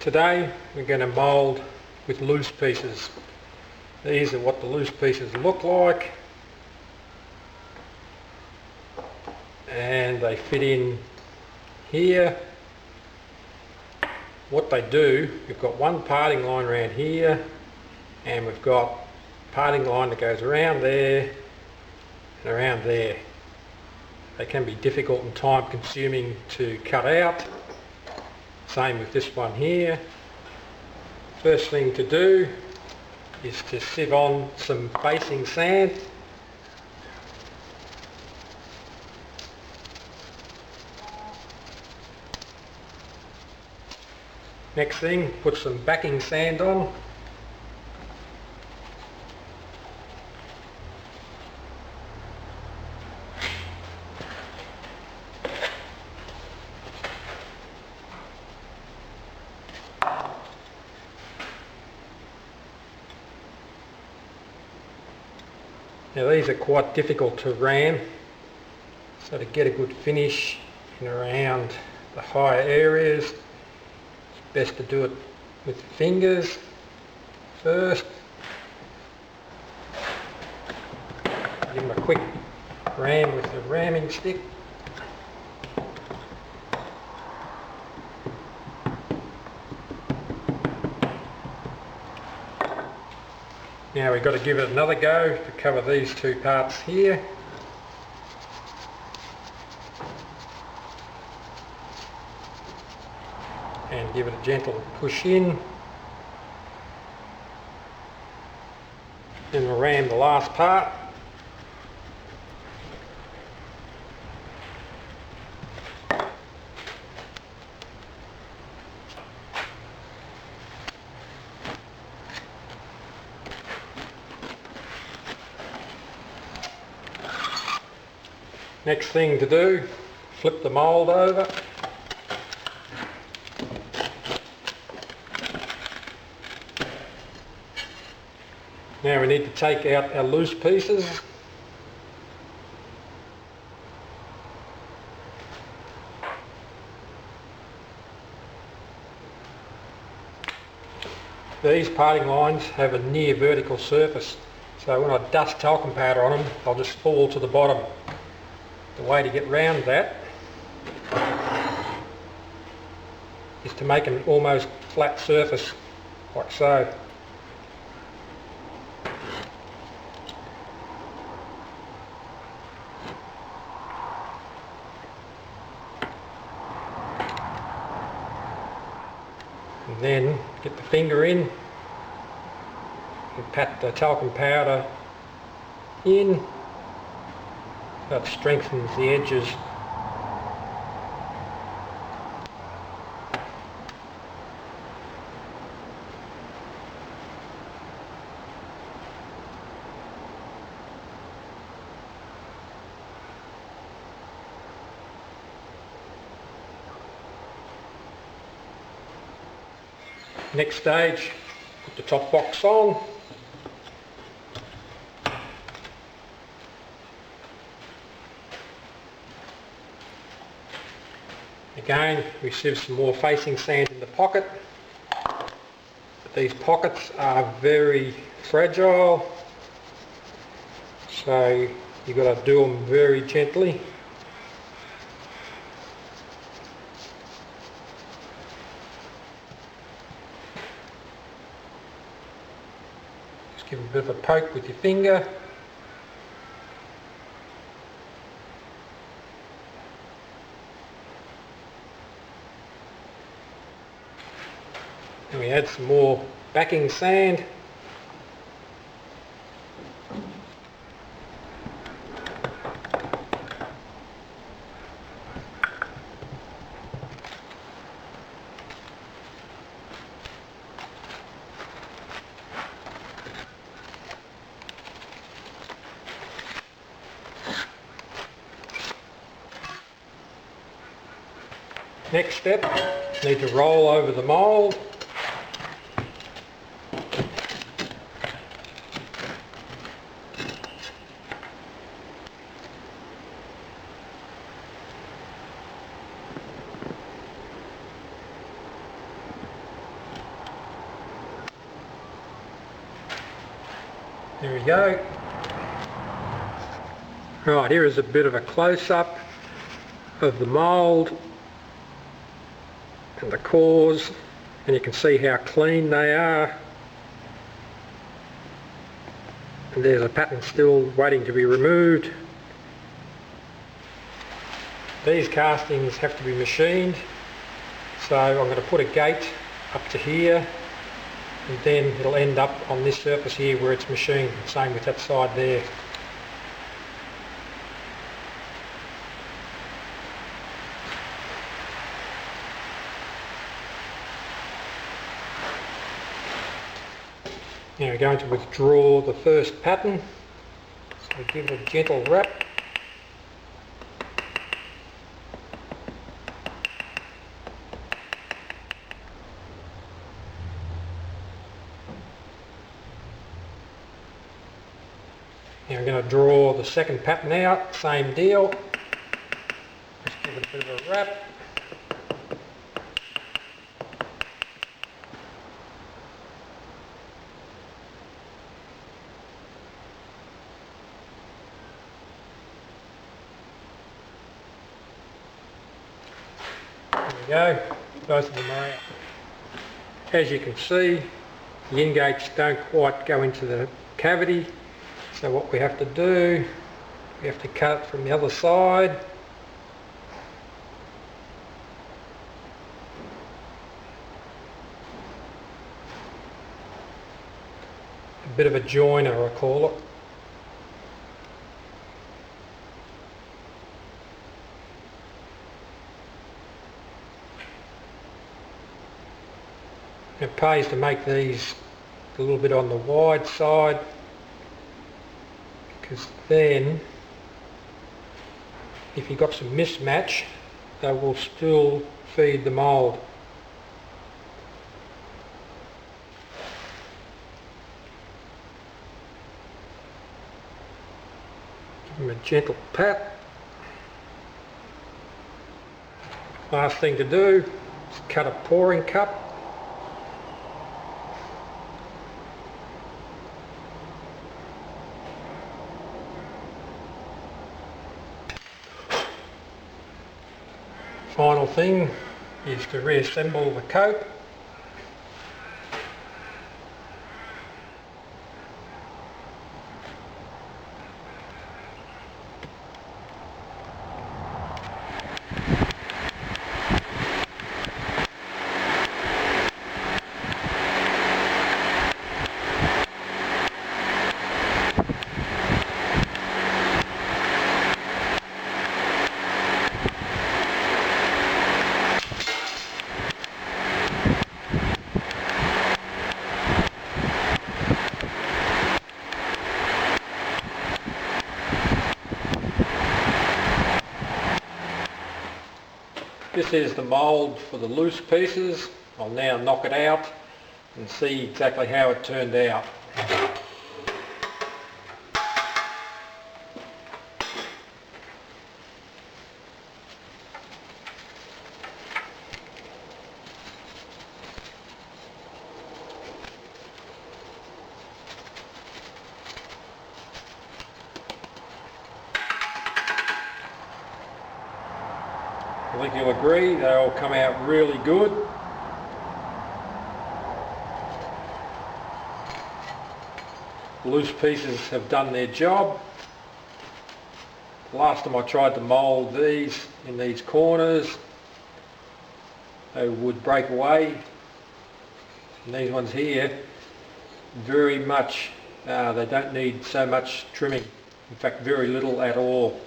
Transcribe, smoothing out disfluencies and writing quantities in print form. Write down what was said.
Today we're going to mould with loose pieces. These are what the loose pieces look like, and they fit in here. What they do, we've got one parting line around here, and we've got a parting line that goes around there and around there. They can be difficult and time consuming to cut out. Same with this one here. First thing to do is to sieve on some facing sand. Next thing, put some backing sand on. Now these are quite difficult to ram, so to get a good finish in around the higher areas, it's best to do it with the fingers first. Give them a quick ram with the ramming stick. Now we've got to give it another go to cover these two parts here. And give it a gentle push in. Then we'll ram the last part. Next thing to do, flip the mould over. Now we need to take out our loose pieces. These parting lines have a near vertical surface, so when I dust talcum powder on them, they'll just fall to the bottom. The way to get round that is to make an almost flat surface, like so. And then get the finger in and pat the talcum powder in. That strengthens the edges. Next stage, put the top box on. Again, we sieve some more facing sand in the pocket. But these pockets are very fragile, so you've got to do them very gently. Just give them a bit of a poke with your finger. And we add some more backing sand. Next step, need to roll over the mould. There we go. Right, here is a bit of a close-up of the mould and the cores, and you can see how clean they are. And there's a pattern still waiting to be removed. These castings have to be machined, so I'm going to put a gate up to here, and then it'll end up on this surface here where it's machined. Same with that side there. Now we're going to withdraw the first pattern, so give it a gentle wrap. Now we're going to draw the second pattern out, same deal. Just give it a bit of a wrap. There we go, both of them are out. As you can see, the ingates don't quite go into the cavity, so what we have to do, we have to cut it from the other side. A bit of a joiner, I call it. It pays to make these a little bit on the wide side, because then if you've got some mismatch, they will still feed the mould. Give them a gentle pat. Last thing to do is cut a pouring cup. Final thing is to reassemble the cope. This is the mould for the loose pieces. I'll now knock it out and see exactly how it turned out. I think you'll agree they all come out really good. The loose pieces have done their job. Last time I tried to mould these in these corners, they would break away. And these ones here, very much, they don't need so much trimming. In fact, very little at all.